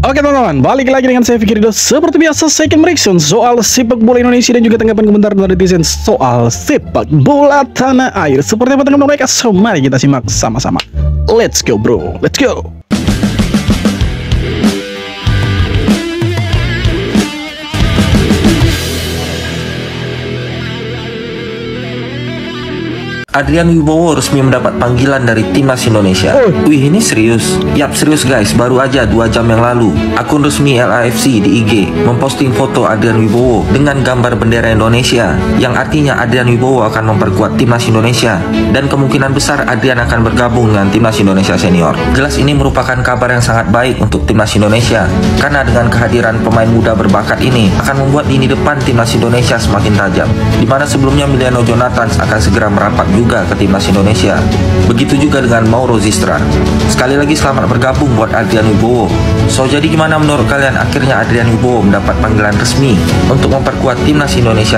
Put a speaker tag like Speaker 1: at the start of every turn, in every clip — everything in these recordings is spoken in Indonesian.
Speaker 1: Oke teman-teman, balik lagi dengan saya Fikri. Seperti biasa saya akan mereaction soal sepak bola Indonesia dan juga tanggapan komentar dari netizen soal sepak bola tanah air. Seperti apa tanggapan mereka? So mari kita simak sama-sama. Let's go bro, let's go.
Speaker 2: Adrian Wibowo resmi mendapat panggilan dari Timnas Indonesia. Wih, ini serius? Yap, serius guys. Baru aja 2 jam yang lalu, akun resmi LAFC di IG memposting foto Adrian Wibowo dengan gambar bendera Indonesia, yang artinya Adrian Wibowo akan memperkuat Timnas Indonesia dan kemungkinan besar Adrian akan bergabung dengan Timnas Indonesia Senior. Jelas ini merupakan kabar yang sangat baik untuk Timnas Indonesia, karena dengan kehadiran pemain muda berbakat ini akan membuat lini depan Timnas Indonesia semakin tajam, dimana sebelumnya Emiliano Jonathans akan segera merapat juga ke Timnas Indonesia. Begitu juga dengan Mauro Zistra. Sekali lagi selamat bergabung buat Adrian Wibowo. So, jadi gimana menurut kalian akhirnya Adrian Wibowo mendapat panggilan resmi untuk memperkuat Timnas Indonesia?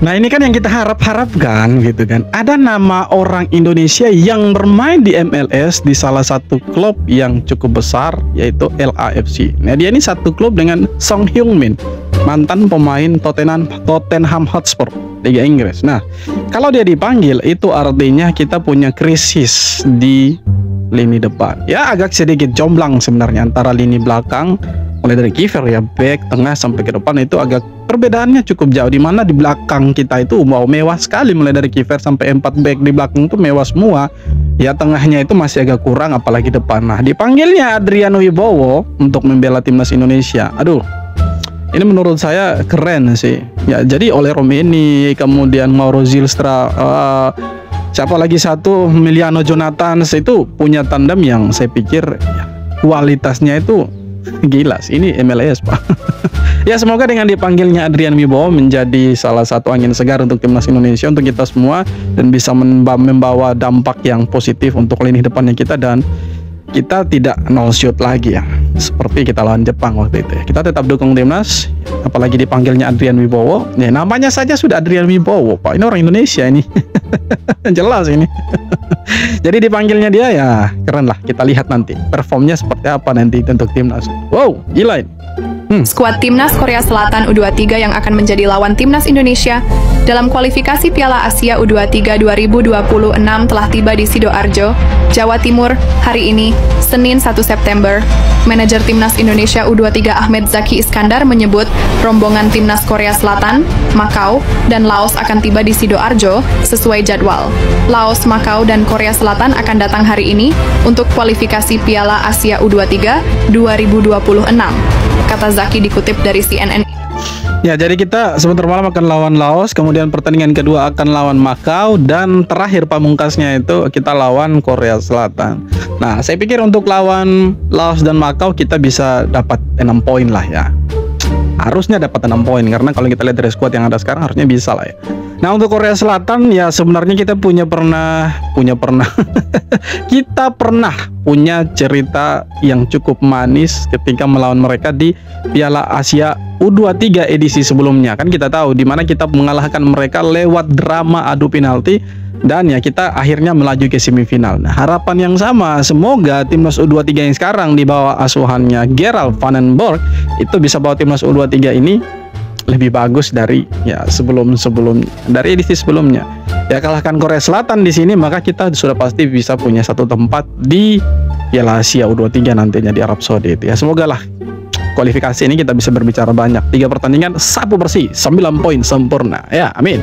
Speaker 1: Nah ini kan yang kita harapkan gitu kan. Ada nama orang Indonesia yang bermain di MLS di salah satu klub yang cukup besar, yaitu LAFC. Nah dia ini satu klub dengan Son Heung-min, mantan pemain Tottenham Hotspur Liga Inggris. Nah kalau dia dipanggil itu artinya kita punya krisis di lini depan. Ya agak sedikit jomblang sebenarnya antara lini belakang, mulai dari kiper ya, back, tengah sampai ke depan itu agak perbedaannya cukup jauh, di mana di belakang kita itu mewah sekali, mulai dari kiper sampai 4 back di belakang itu mewah semua. Ya tengahnya itu masih agak kurang, apalagi depan. Nah dipanggilnya Adrian Wibowo untuk membela Timnas Indonesia. Aduh, ini menurut saya keren sih. Ya jadi oleh Romeni, kemudian Mauro Zilstra, siapa lagi satu, Emiliano Jonathans, itu punya tandem yang saya pikir ya, kualitasnya itu gila sih. Ini MLS pak. Ya semoga dengan dipanggilnya Adrian Wibowo menjadi salah satu angin segar untuk Timnas Indonesia, untuk kita semua, dan bisa membawa dampak yang positif untuk lini depannya kita, dan kita tidak no shoot lagi ya seperti kita lawan Jepang waktu itu ya. Kita tetap dukung Timnas, apalagi dipanggilnya Adrian Wibowo. Ya namanya saja sudah Adrian Wibowo pak, ini orang Indonesia ini. Jelas ini. Jadi dipanggilnya dia ya keren lah. Kita lihat nanti performnya seperti apa nanti untuk Timnas. Wow gila ini.
Speaker 3: Skuad Timnas Korea Selatan U23 yang akan menjadi lawan Timnas Indonesia dalam kualifikasi Piala Asia U23 2026 telah tiba di Sidoarjo, Jawa Timur, hari ini, Senin 1 September. Manajer Timnas Indonesia U23 Ahmed Zaki Iskandar menyebut rombongan Timnas Korea Selatan, Makau, dan Laos akan tiba di Sidoarjo sesuai jadwal. Laos, Makau, dan Korea Selatan akan datang hari ini untuk kualifikasi Piala Asia U23 2026. Kata Zaki dikutip dari CNN.
Speaker 1: Ya jadi kita sebentar malam akan lawan Laos, kemudian pertandingan kedua akan lawan Makau, dan terakhir pamungkasnya itu kita lawan Korea Selatan. Nah saya pikir untuk lawan Laos dan Makau kita bisa dapat 6 poin lah ya. Harusnya dapat 6 poin, karena kalau kita lihat dari skuad yang ada sekarang harusnya bisa lah ya. Nah untuk Korea Selatan ya sebenarnya kita pernah kita pernah punya cerita yang cukup manis ketika melawan mereka di Piala Asia U23 edisi sebelumnya. Kan kita tahu di mana kita mengalahkan mereka lewat drama adu penalti, dan ya kita akhirnya melaju ke semifinal. Nah harapan yang sama, semoga Timnas U23 yang sekarang di bawah asuhannya Gerald van den Borg itu bisa bawa Timnas U23 ini lebih bagus dari ya dari edisi sebelumnya. Ya kalahkan Korea Selatan di sini, maka kita sudah pasti bisa punya satu tempat di Piala Asia U23 nantinya di Arab Saudi itu ya. Semoga lah kualifikasi ini kita bisa berbicara banyak. 3 pertandingan, 1 bersih, 9 poin sempurna. Ya, amin.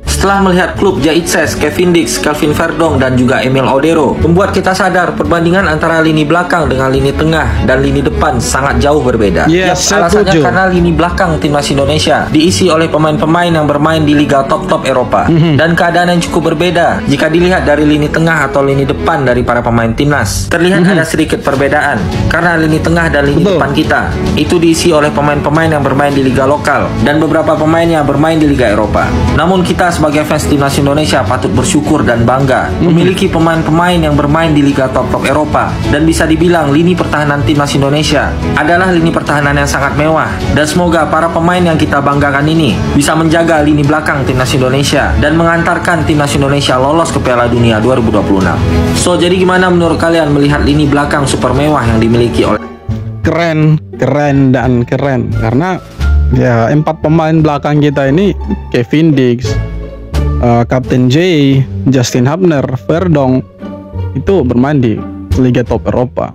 Speaker 2: Setelah melihat klub Jaitses, Kevin Dix, Calvin Verdong, dan juga Emil Odero, membuat kita sadar perbandingan antara lini belakang dengan lini tengah dan lini depan sangat jauh berbeda.
Speaker 1: Yes,
Speaker 2: alasannya karena lini belakang Timnas Indonesia diisi oleh pemain-pemain yang bermain di liga top-top Eropa, dan keadaan yang cukup berbeda jika dilihat dari lini tengah atau lini depan dari para pemain Timnas. Terlihat ada sedikit perbedaan karena lini tengah dan lini depan kita itu diisi oleh pemain-pemain yang bermain di liga lokal dan beberapa pemain yang bermain di liga Eropa. Namun kita sebagai fans Timnas Indonesia patut bersyukur dan bangga memiliki pemain-pemain yang bermain di liga top-top Eropa, dan bisa dibilang lini pertahanan Timnas Indonesia adalah lini pertahanan yang sangat mewah, dan semoga para pemain yang kita banggakan ini bisa menjaga lini belakang Timnas Indonesia dan mengantarkan Timnas Indonesia lolos ke Piala Dunia 2026. So jadi gimana menurut kalian melihat lini belakang super mewah yang dimiliki oleh
Speaker 1: keren karena ya 4 pemain belakang kita ini Kevin Diggs, Kapten J, Justin Hubner, Verdong itu bermain di Liga Top Eropa.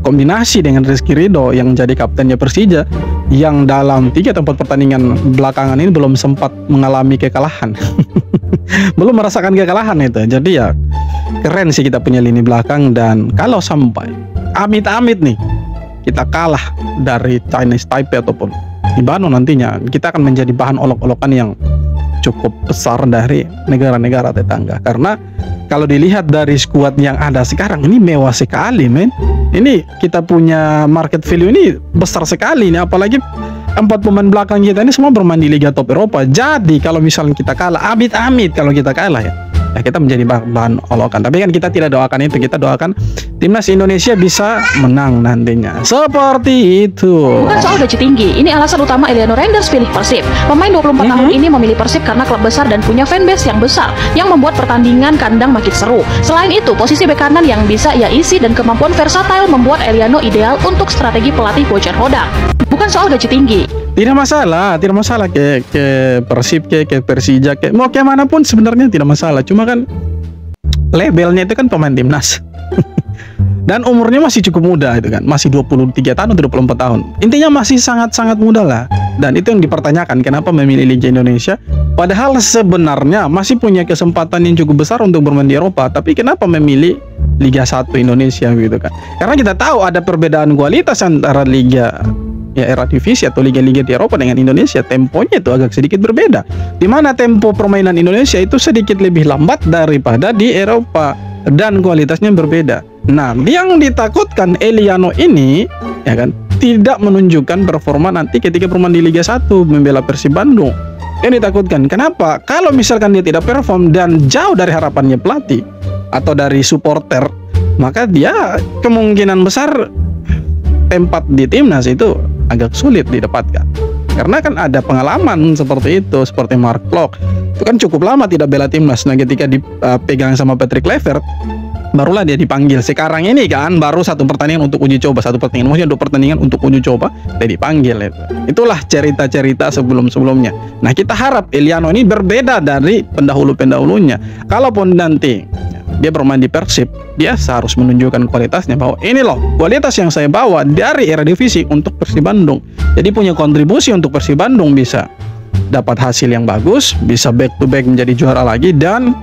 Speaker 1: Kombinasi dengan Rizky Ridho yang jadi kaptennya Persija yang dalam 3 atau 4 pertandingan belakangan ini belum sempat mengalami kekalahan. Belum merasakan kekalahan itu. Jadi ya keren sih kita punya lini belakang, dan kalau sampai amit-amit nih kita kalah dari Chinese Taipei ataupun Libano nantinya, kita akan menjadi bahan olok-olokan yang cukup besar dari negara-negara tetangga. Karena kalau dilihat dari skuad yang ada sekarang ini mewah sekali, men. Ini kita punya market value ini besar sekali nih, apalagi 4 pemain belakang kita ini semua bermain di Liga Top Eropa. Jadi kalau misalnya kita kalah, amit-amit kalau kita kalah ya kita menjadi bahan olokan. Tapi kan kita tidak doakan itu, kita doakan timnas Indonesia bisa menang nantinya. Seperti itu.
Speaker 4: Bukan soal gaji tinggi, ini alasan utama Eliano Reinders pilih Persib. Pemain 24 tahun ini memilih Persib karena klub besar dan punya fanbase yang besar, yang membuat pertandingan kandang makin seru. Selain itu, posisi bek kanan yang bisa ia isi dan kemampuan versatile membuat Eliano ideal untuk strategi pelatih Bojan Hodak. Bukan soal gaji tinggi.
Speaker 1: Tidak masalah ke Persib, ke Persija, mau ke manapun sebenarnya tidak masalah. Cuma kan labelnya itu kan pemain timnas. Dan umurnya masih cukup muda itu kan, masih 23 tahun atau 24 tahun. Intinya masih sangat-sangat muda lah. Dan itu yang dipertanyakan, kenapa memilih Liga Indonesia padahal sebenarnya masih punya kesempatan yang cukup besar untuk bermain di Eropa, tapi kenapa memilih Liga 1 Indonesia gitu kan? Karena kita tahu ada perbedaan kualitas antara liga era divisi atau liga-liga di Eropa dengan Indonesia. Temponya itu agak sedikit berbeda, di mana tempo permainan Indonesia itu sedikit lebih lambat daripada di Eropa dan kualitasnya berbeda. Nah, yang ditakutkan Eliano ini ya kan tidak menunjukkan performa nanti ketika bermain di Liga 1 membela Persib Bandung. Yang ditakutkan kenapa? Kalau misalkan dia tidak perform dan jauh dari harapannya pelatih atau dari supporter, maka dia kemungkinan besar tempat di timnas itu agak sulit didapatkan. Karena kan ada pengalaman seperti itu, seperti Mark Klok itu kan cukup lama tidak bela timnas. Nah, ketika dipegang sama Patrick Kluivert, barulah dia dipanggil. Sekarang ini kan baru 1 pertandingan untuk uji coba, 1 pertandingan, maksudnya 2 pertandingan untuk uji coba, dia dipanggil itu. Itulah cerita-cerita sebelum-sebelumnya. Nah, kita harap Eliano ini berbeda dari pendahulu-pendahulunya. Kalaupun nanti dia bermain di Persib, dia harus menunjukkan kualitasnya, bahwa ini loh kualitas yang saya bawa dari era divisi untuk Persib Bandung. Jadi punya kontribusi untuk Persib Bandung, bisa dapat hasil yang bagus, bisa back to back menjadi juara lagi, dan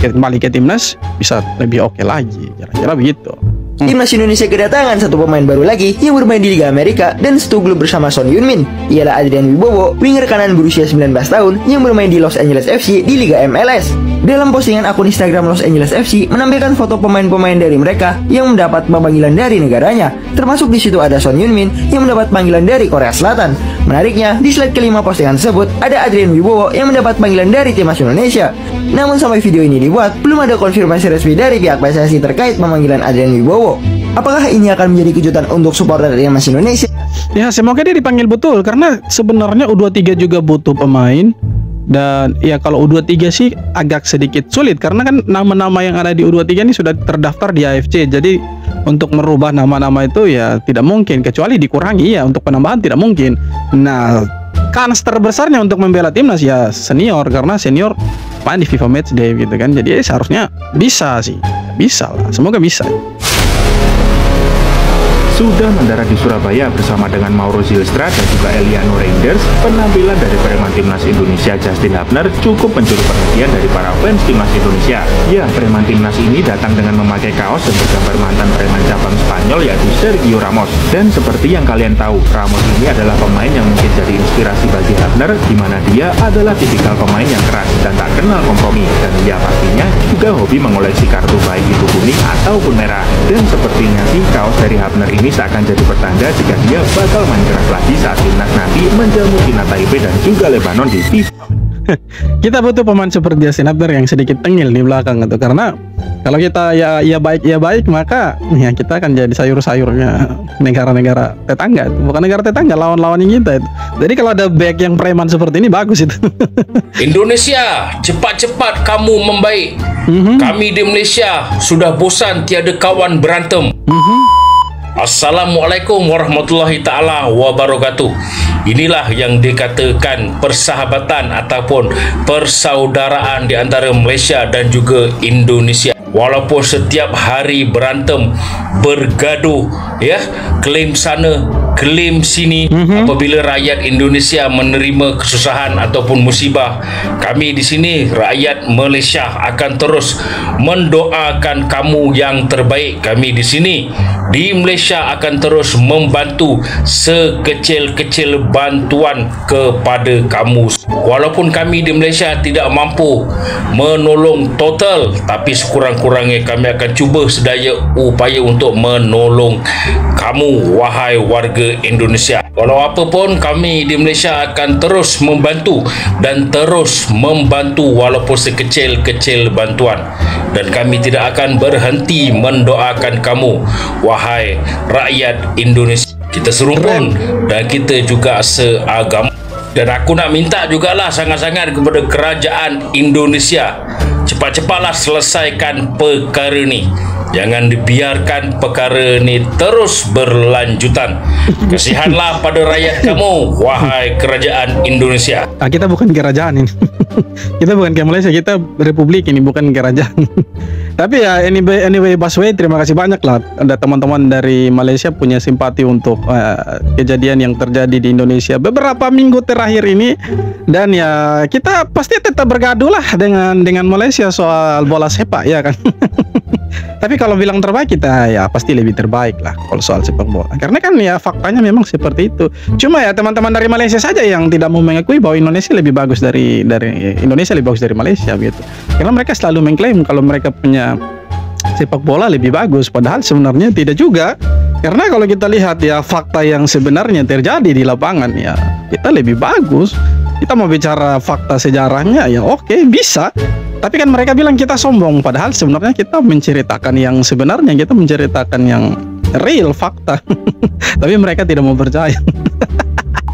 Speaker 1: kembali ke timnas bisa lebih oke lagi, kira-kira begitu.
Speaker 5: Timnas Indonesia kedatangan 1 pemain baru lagi yang bermain di Liga Amerika dan setuju bersama Son Heung-min. Ialah Adrian Wibowo, winger kanan berusia 19 tahun yang bermain di Los Angeles FC di Liga MLS. Dalam postingan akun Instagram Los Angeles FC menampilkan foto pemain-pemain dari mereka yang mendapat panggilan dari negaranya. Termasuk di situ ada Son Heung-min yang mendapat panggilan dari Korea Selatan. Menariknya, di slide kelima postingan tersebut ada Adrian Wibowo yang mendapat panggilan dari timnas Indonesia. Namun sampai video ini dibuat, belum ada konfirmasi resmi dari pihak PSSI terkait pemanggilan Adrian Wibowo. Apakah ini akan menjadi kejutan untuk supporter timnas Indonesia?
Speaker 1: Ya, semoga dia dipanggil betul, karena sebenarnya U23 juga butuh pemain. Dan ya kalau U23 sih agak sedikit sulit, karena kan nama-nama yang ada di U23 ini sudah terdaftar di AFC. Jadi untuk merubah nama-nama itu ya tidak mungkin, kecuali dikurangi ya, untuk penambahan tidak mungkin. Nah, kans terbesarnya untuk membela timnas ya senior, karena senior main di FIFA Matchday gitu kan. Jadi seharusnya bisa sih, bisa lah, semoga bisa.
Speaker 6: Sudah mendarat di Surabaya bersama dengan Mauro Zylstra dan juga Eliano Reinders, penampilan dari preman timnas Indonesia Justin Hubner cukup mencuri perhatian dari para fans timnas Indonesia. Ya, preman timnas ini datang dengan memakai kaos dan bergambar mantan preman cabang Spanyol yaitu Sergio Ramos. Dan seperti yang kalian tahu, Ramos ini adalah pemain yang mungkin jadi inspirasi bagi Hubner, di mana dia adalah tipikal pemain yang keras dan tak kenal kompromi. Dan dia pastinya juga hobi mengoleksi kartu baik itu kuning ataupun merah. Dan sepertinya sih kaos dari Hubner ini seakan jadi pertanda jika dia bakal main keras lagi saat timnas nanti menjamu China Taipei dan juga Lebanon di FIFA.
Speaker 1: Kita butuh pemain seperti Justin Hubner yang sedikit tengil di belakang itu, karena kalau kita ya baik maka ya kita akan jadi sayur-sayurnya negara-negara tetangga, bukan negara tetangga, lawan-lawan kita itu. Jadi kalau ada back yang preman seperti ini bagus itu.
Speaker 7: Indonesia, cepat-cepat kamu membaik. Kami di Malaysia sudah bosan tiada kawan berantem. Assalamualaikum warahmatullahi ta'ala wabarakatuh. Inilah yang dikatakan persahabatan ataupun persaudaraan di antara Malaysia dan juga Indonesia. Walaupun setiap hari berantem, bergaduh, ya, klaim sana, klaim sini, apabila rakyat Indonesia menerima kesusahan ataupun musibah, kami di sini rakyat Malaysia akan terus mendoakan kamu yang terbaik. Kami di sini di Malaysia akan terus membantu sekecil-kecil bantuan kepada kamu. Walaupun kami di Malaysia tidak mampu menolong total, tapi sekurang-kurangnya kami akan cuba sedaya upaya untuk menolong kamu, wahai warga Indonesia. Walau apapun, kami di Malaysia akan terus membantu dan terus membantu walaupun sekecil-kecil bantuan. Dan kami tidak akan berhenti mendoakan kamu, wahai rakyat Indonesia. Kita serumpun dan kita juga seagama. Dan aku nak minta jugalah sangat-sangat kepada kerajaan Indonesia, cepat-cepatlah selesaikan perkara ni. Jangan dibiarkan perkara ni terus berlanjutan. Kasihanlah pada rakyat kamu, wahai kerajaan Indonesia.
Speaker 1: Kita bukan kerajaan ini. Kita bukan kayak Malaysia, kita republik ini, bukan kerajaan. Tapi ya anyway Busway, terima kasih banyak lah. Ada teman-teman dari Malaysia punya simpati untuk kejadian yang terjadi di Indonesia beberapa minggu terakhir ini. Dan ya kita pasti tetap bergaduh lah dengan Malaysia soal bola sepak, ya kan. Tapi kalau bilang terbaik, kita ya pasti lebih terbaik lah kalau soal sepak bola. Karena kan ya faktanya memang seperti itu. Cuma ya teman-teman dari Malaysia saja yang tidak mau mengakui bahwa Indonesia lebih bagus dari Malaysia gitu. Karena mereka selalu mengklaim kalau mereka punya sepak bola lebih bagus, padahal sebenarnya tidak juga. Karena kalau kita lihat ya fakta yang sebenarnya terjadi di lapangan, ya kita lebih bagus. Kita mau bicara fakta sejarahnya, ya oke, bisa. Tapi kan mereka bilang kita sombong, padahal sebenarnya kita menceritakan yang sebenarnya, kita menceritakan yang real fakta. Tapi mereka tidak mau percaya.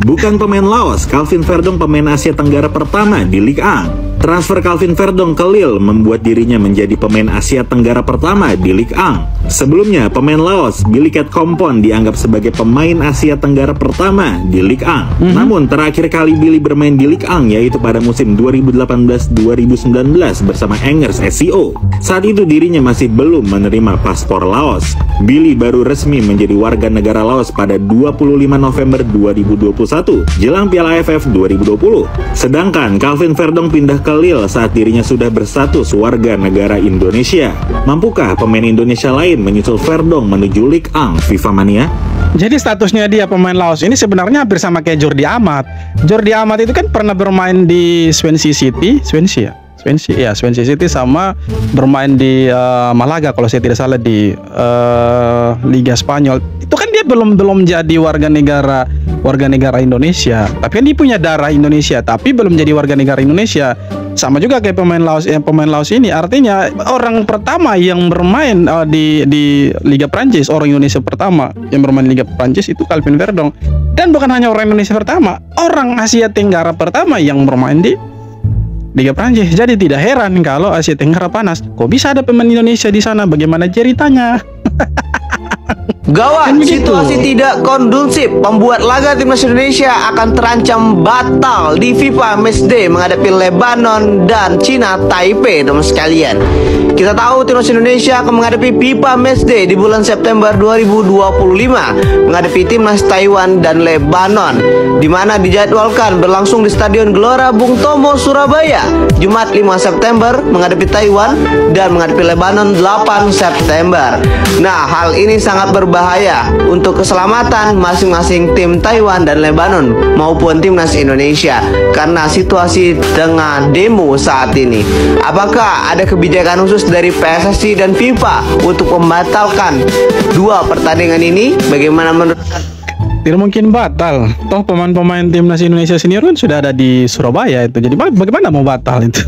Speaker 6: Bukan pemain Laos, Calvin Verdong pemain Asia Tenggara pertama di Ligue 1. Transfer Calvin Verdong ke Lille membuat dirinya menjadi pemain Asia Tenggara pertama di Ligue 1. Sebelumnya, pemain Laos Billy Cat Kompon dianggap sebagai pemain Asia Tenggara pertama di Ligue 1. Namun, terakhir kali Billy bermain di Ligue 1 yaitu pada musim 2018-2019 bersama Angers SCO. Saat itu dirinya masih belum menerima paspor Laos. Billy baru resmi menjadi warga negara Laos pada 25 November 2021, jelang Piala AFF 2020. Sedangkan Calvin Verdong pindah ke Lille saat dirinya sudah berstatus warga negara Indonesia. Mampukah pemain Indonesia lain menyusul Verdong menuju Ligue 1 FIFA Mania?
Speaker 1: Jadi statusnya dia pemain Laos ini sebenarnya hampir sama kayak Jordi Amat. Jordi Amat itu kan pernah bermain di Swansea City sama bermain di Malaga kalau saya tidak salah di Liga Spanyol. Itu kan dia belum jadi warga negara Indonesia. Tapi kan dia punya darah Indonesia, tapi belum jadi warga negara Indonesia. Sama juga kayak pemain Laos ini. Artinya orang pertama yang bermain di Liga Prancis, orang Indonesia pertama yang bermain Liga Prancis itu Calvin Verdong. Dan bukan hanya orang Indonesia pertama, orang Asia Tenggara pertama yang bermain di Liga Prancis. Jadi tidak heran kalau Asia Tenggara panas. Kok bisa ada pemain Indonesia di sana? Bagaimana ceritanya?
Speaker 5: Gawat, situasi tidak kondusif membuat laga timnas Indonesia akan terancam batal di FIFA Matchday menghadapi Lebanon dan Cina Taipei, teman sekalian. Kita tahu timnas Indonesia akan menghadapi FIFA Matchday di bulan September 2025 menghadapi timnas Taiwan dan Lebanon, di mana dijadwalkan berlangsung di Stadion Gelora Bung Tomo, Surabaya, Jumat 5 September menghadapi Taiwan dan menghadapi Lebanon 8 September. Nah, hal ini sangat berbahaya untuk keselamatan masing-masing tim Taiwan dan Lebanon maupun timnas Indonesia karena situasi dengan demo saat ini. Apakah ada kebijakan khusus dari PSSI dan FIFA untuk membatalkan dua pertandingan ini? Bagaimana menurut
Speaker 1: Tidak mungkin batal. Toh pemain-pemain timnas Indonesia senior kan sudah ada di Surabaya itu. Jadi bagaimana mau batal itu?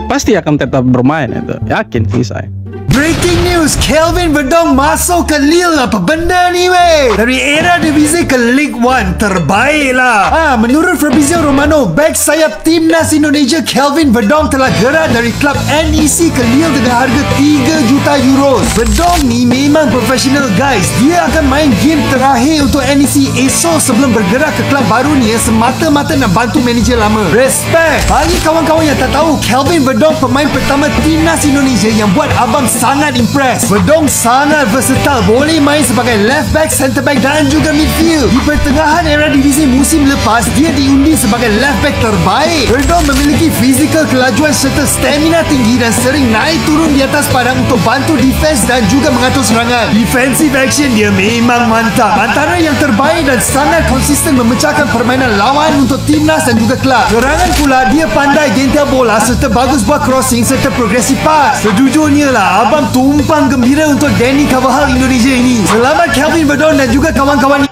Speaker 1: Pasti akan tetap bermain itu. Yakin sih saya.
Speaker 8: Breaking news, Kelvin Verdong masuk ke Lille. Apa benda ni weh? Dari era divisi ke League One, terbaik lah. Menurut Fabrizio Romano, bek sayap timnas Indonesia Kelvin Verdong telah gerak dari klub NEC ke Lille dengan harga 3 juta euros. Verdong ni memang profesional guys. Dia akan main game terakhir untuk NEC esok sebelum bergerak ke klub baru ni semata-mata nak bantu manager lama. Respect. Bagi kawan-kawan yang tak tahu, Kelvin Verdong pemain pertama timnas Indonesia yang buat abang sangat impress. Verdong sangat versatile, boleh main sebagai left back, centre back dan juga midfield. Di pertengahan era divisi musim lepas, dia diundi sebagai left back terbaik. Verdong memiliki fizikal kelajuan serta stamina tinggi dan sering naik turun di atas padang untuk bantu defense dan juga mengatur serangan. Defensive action dia memang mantap, antara yang terbaik dan sangat konsisten memecahkan permainan lawan untuk timnas dan juga kelab. Serangan pula dia pandai gentar bola serta bagus buat crossing serta progressive pass. Sejujurnya lah, abang tumpang gembira untuk Danny Carvajal Indonesia ini. Selamat Kelvin Verdong dan juga kawan-kawan.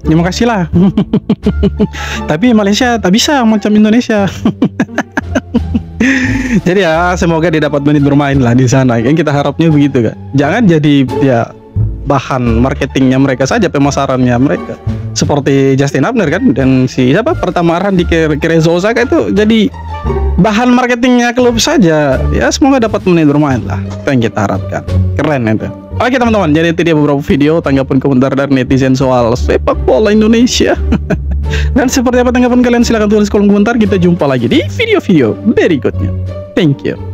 Speaker 1: Terima kasih lah. Tapi Malaysia tak bisa macam Indonesia. Jadi ya semoga dia dapat menit bermain lah di sana. Yang kita harapnya begitu kan. Jangan jadi ya bahan marketingnya mereka saja, pemasarannya mereka. Seperti Justin Hubner kan, dan si siapa pertama Randy Kerezosa itu jadi bahan marketingnya klub saja. Ya semoga dapat menit bermain lah, itu yang kita harapkan. Keren itu. Oke teman-teman, jadi itu dia beberapa video tanggapan komentar dari netizen soal sepak bola Indonesia. Dan seperti apa tanggapan kalian, silahkan tulis kolom komentar. Kita jumpa lagi di video-video berikutnya. Thank you.